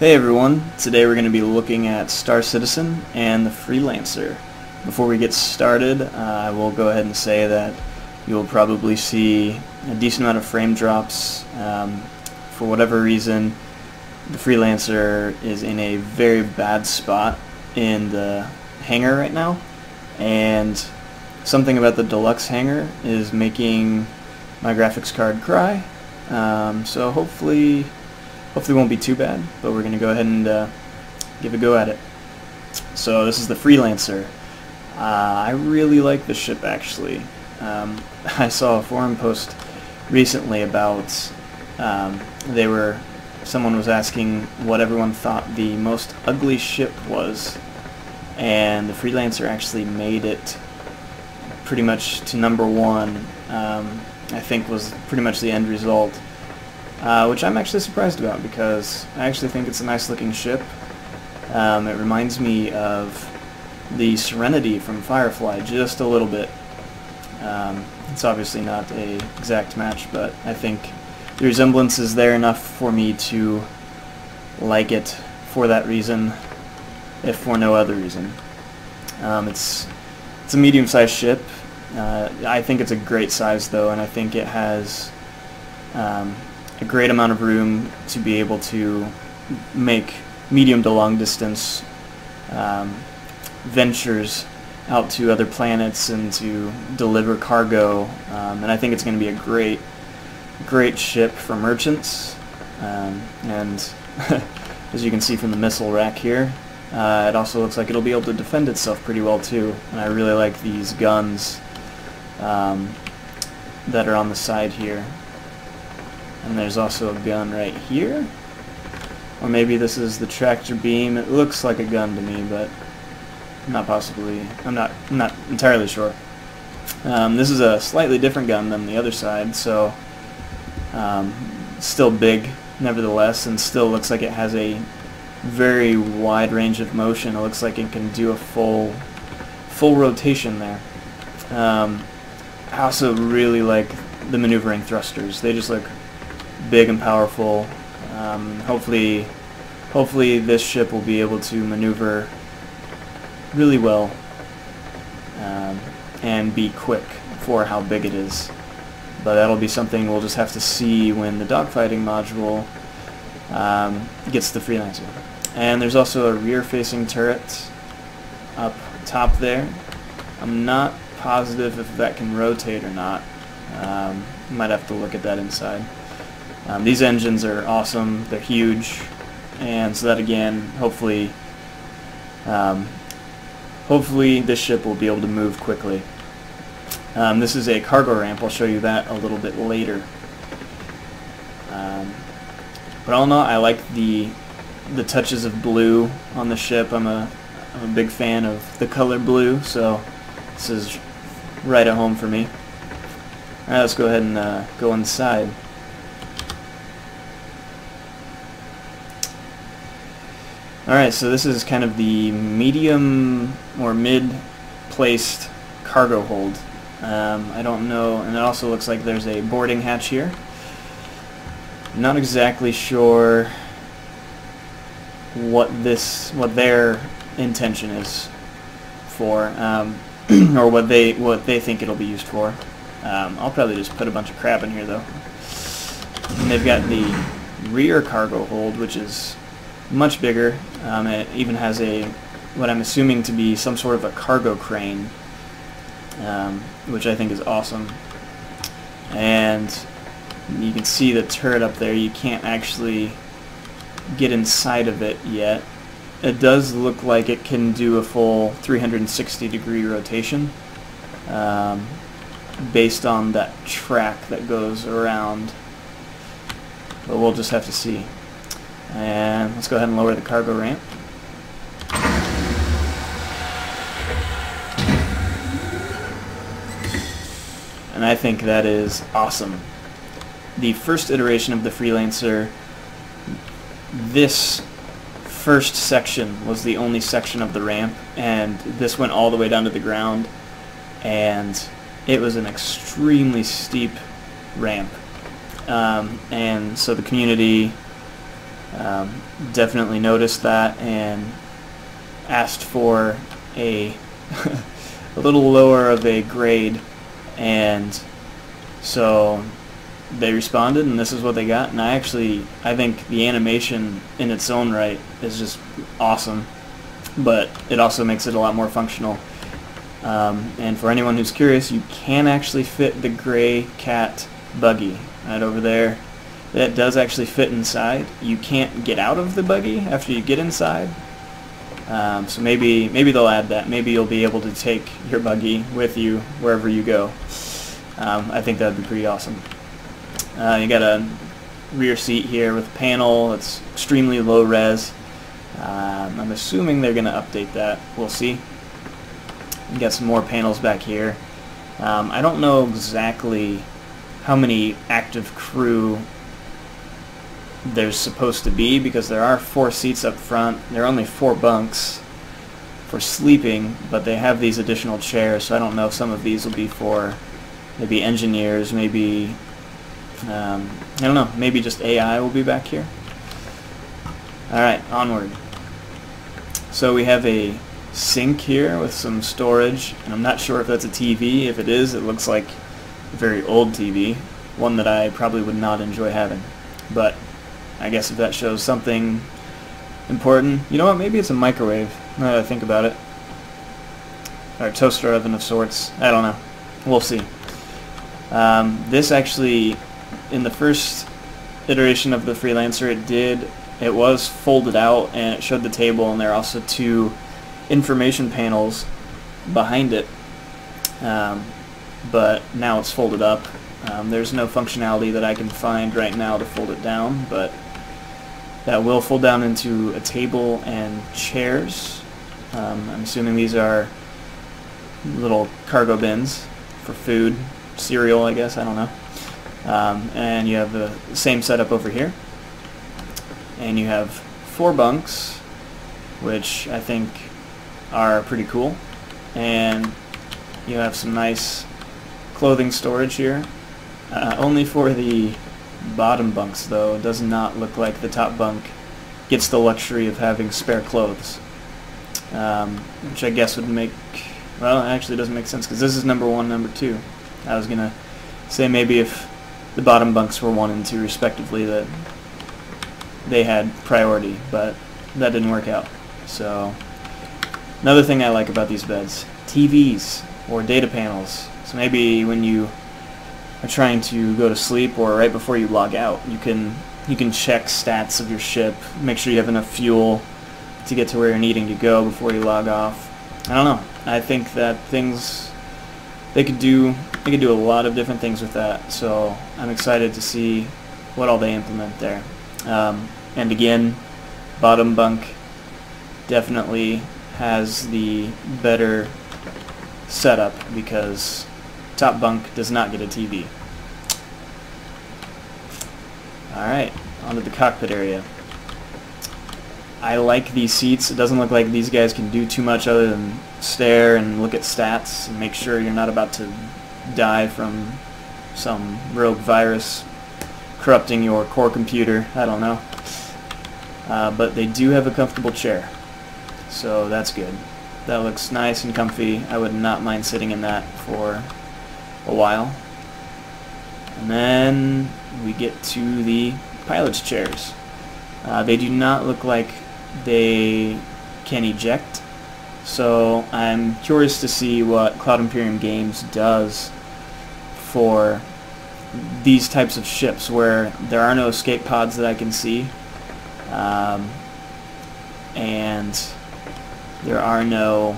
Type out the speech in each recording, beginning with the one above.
Hey everyone, today we're going to be looking at Star Citizen and the Freelancer. Before we get started, I will go ahead and say that you'll probably see a decent amount of frame drops. For whatever reason, the Freelancer is in a very bad spot in the hangar right now, and something about the deluxe hangar is making my graphics card cry. So hopefully won't be too bad, but we're going to go ahead and give a go at it. So this is the Freelancer. I really like the ship, actually. I saw a forum post recently about someone was asking what everyone thought the most ugly ship was, and the Freelancer actually made it pretty much to number one. I think was pretty much the end result. Which I'm actually surprised about, because I actually think it's a nice looking ship. It reminds me of the Serenity from Firefly just a little bit. It's obviously not an exact match, but I think the resemblance is there enough for me to like it for that reason, if for no other reason. It's a medium-sized ship. I think it's a great size though, and I think it has a great amount of room to be able to make medium to long distance ventures out to other planets and to deliver cargo, and I think it's going to be a great ship for merchants, and as you can see from the missile rack here, it also looks like it'll be able to defend itself pretty well too, and I really like these guns that are on the side here. And there's also a gun right here, or maybe this is the tractor beam. It looks like a gun to me, but I'm not entirely sure. This is a slightly different gun than the other side, so still big nevertheless, and still looks like it has a very wide range of motion. It looks like it can do a full rotation there. I also really like the maneuvering thrusters. They just look big and powerful. Hopefully this ship will be able to maneuver really well and be quick for how big it is. But that'll be something we'll just have to see when the dogfighting module gets the Freelancer. And there's also a rear-facing turret up top there. I'm not positive if that can rotate or not. Might have to look at that inside. These engines are awesome. They're huge, and so that again, hopefully this ship will be able to move quickly. This is a cargo ramp. I'll show you that a little bit later. But all in all, I like the touches of blue on the ship. I'm a big fan of the color blue, so this is right at home for me. All right, let's go ahead and go inside. Alright, so this is kind of the medium or mid-placed cargo hold. I don't know, and it also looks like there's a boarding hatch here. Not exactly sure what their intention is for, or what they think it'll be used for. I'll probably just put a bunch of crap in here though. And they've got the rear cargo hold, which is much bigger. It even has what I'm assuming to be some sort of a cargo crane, which I think is awesome. And you can see the turret up there. You can't actually get inside of it yet. It does look like it can do a full 360-degree rotation, based on that track that goes around, but we'll just have to see. And let's go ahead and lower the cargo ramp. And I think that is awesome. The first iteration of the Freelancer, this first section was the only section of the ramp, and this went all the way down to the ground, and it was an extremely steep ramp. And so the community Definitely noticed that and asked for a a little lower of a grade, and so they responded, and this is what they got. And I think the animation in its own right is just awesome, but it also makes it a lot more functional. And for anyone who's curious, you can actually fit the gray cat buggy right over there. That does actually fit inside. You can't get out of the buggy after you get inside. So maybe they'll add that. Maybe you'll be able to take your buggy with you wherever you go. I think that'd be pretty awesome. You got a rear seat here with a panel. It's extremely low res. I'm assuming they're going to update that. We'll see. You got some more panels back here. I don't know exactly how many active crew there's supposed to be, because there are 4 seats up front. There are only 4 bunks for sleeping, but they have these additional chairs, so I don't know if some of these will be for maybe engineers, maybe I don't know, maybe just AI will be back here. Alright, onward. So we have a sink here with some storage, and I'm not sure if that's a TV. If it is, it looks like a very old TV, one that I probably would not enjoy having. But I guess if that shows something important, you know what, maybe it's a microwave, now that I think about it. Or a toaster oven of sorts, I don't know. We'll see. This actually, in the first iteration of the Freelancer, it was folded out and it showed the table, and there are also 2 information panels behind it, but now it's folded up. There's no functionality that I can find right now to fold it down, but that will fold down into a table and chairs. I'm assuming these are little cargo bins for food, cereal, I guess, I don't know. And you have the same setup over here, and you have 4 bunks, which I think are pretty cool, and you have some nice clothing storage here. Only for the bottom bunks, though. It does not look like the top bunk gets the luxury of having spare clothes, which I guess would make, well, it actually doesn't make sense, because this is number 1, number 2. I was gonna say maybe if the bottom bunks were 1 and 2 respectively, that they had priority, but that didn't work out. So another thing I like about these beds, TVs or data panels. So maybe when you are trying to go to sleep or right before you log out, you can check stats of your ship, make sure you have enough fuel to get to where you're needing to go before you log off. I don't know. I think that they could do a lot of different things with that. So I'm excited to see what all they implement there. And again, bottom bunk definitely has the better setup, because top bunk does not get a TV. Alright, onto the cockpit area. I like these seats. It doesn't look like these guys can do too much other than stare and look at stats and make sure you're not about to die from some rogue virus corrupting your core computer. I don't know. But they do have a comfortable chair, so that's good. That looks nice and comfy. I would not mind sitting in that for a while. And then we get to the pilot's chairs. They do not look like they can eject, so I'm curious to see what Cloud Imperium Games does for these types of ships where there are no escape pods that I can see, and there are no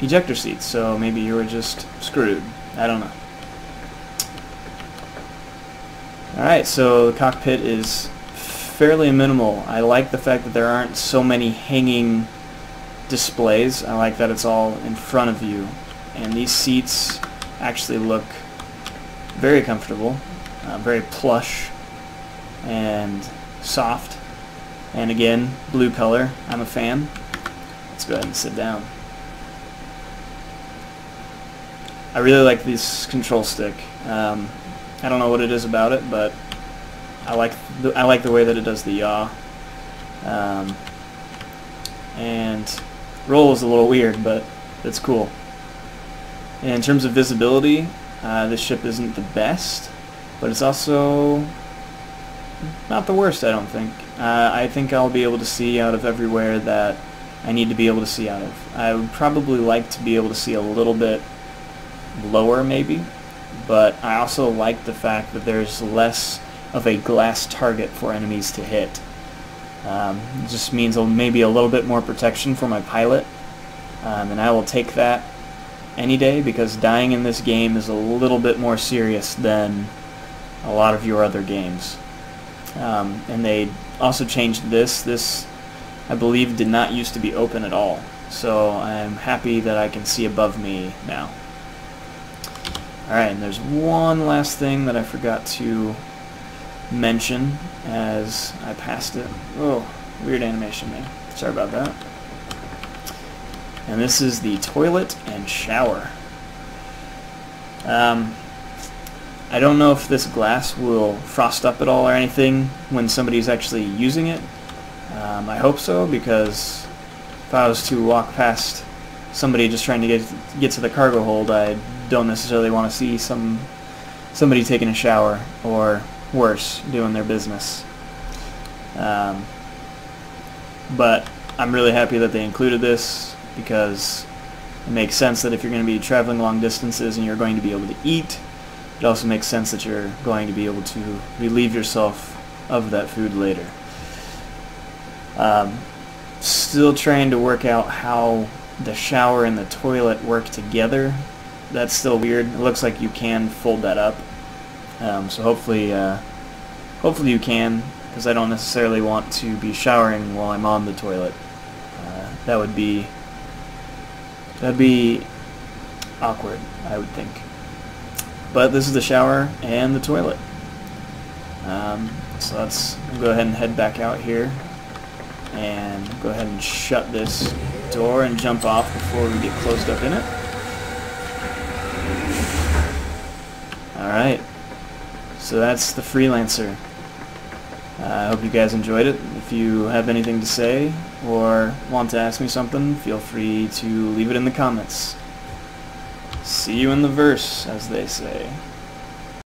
ejector seats, so maybe you were just screwed. I don't know. Alright, so the cockpit is fairly minimal. I like the fact that there aren't so many hanging displays. I like that it's all in front of you. And these seats actually look very comfortable, very plush and soft. And again, blue color. I'm a fan. Let's go ahead and sit down. I really like this control stick. I don't know what it is about it, but I like the way that it does the yaw. And roll is a little weird, but it's cool. And in terms of visibility, this ship isn't the best, but it's also not the worst, I don't think. I think I'll be able to see out of everywhere that I need to be able to see out of. I would probably like to be able to see a little bit lower, maybe, but I also like the fact that there's less of a glass target for enemies to hit. It just means maybe a little bit more protection for my pilot, and I will take that any day, because dying in this game is a little bit more serious than a lot of your other games. And they also changed this. This, I believe, did not used to be open at all, so I'm happy that I can see above me now. Alright, and there's one last thing that I forgot to mention as I passed it. Oh, weird animation, man. Sorry about that. And this is the toilet and shower. I don't know if this glass will frost up at all or anything when somebody's actually using it. I hope so, because if I was to walk past somebody just trying to get to the cargo hold, I don't necessarily want to see somebody taking a shower, or worse, doing their business. But I'm really happy that they included this, because it makes sense that if you're going to be traveling long distances and you're going to be able to eat, it also makes sense that you're going to be able to relieve yourself of that food later. Still trying to work out how the shower and the toilet work together. That's still weird. It looks like you can fold that up. So hopefully you can, because I don't necessarily want to be showering while I'm on the toilet. That'd be awkward, I would think. But this is the shower and the toilet. So let's go ahead and head back out here and go ahead and shut this door and jump off before we get closed up in it. Alright, so that's the Freelancer. I hope you guys enjoyed it. If you have anything to say or want to ask me something, feel free to leave it in the comments. See you in the verse, as they say.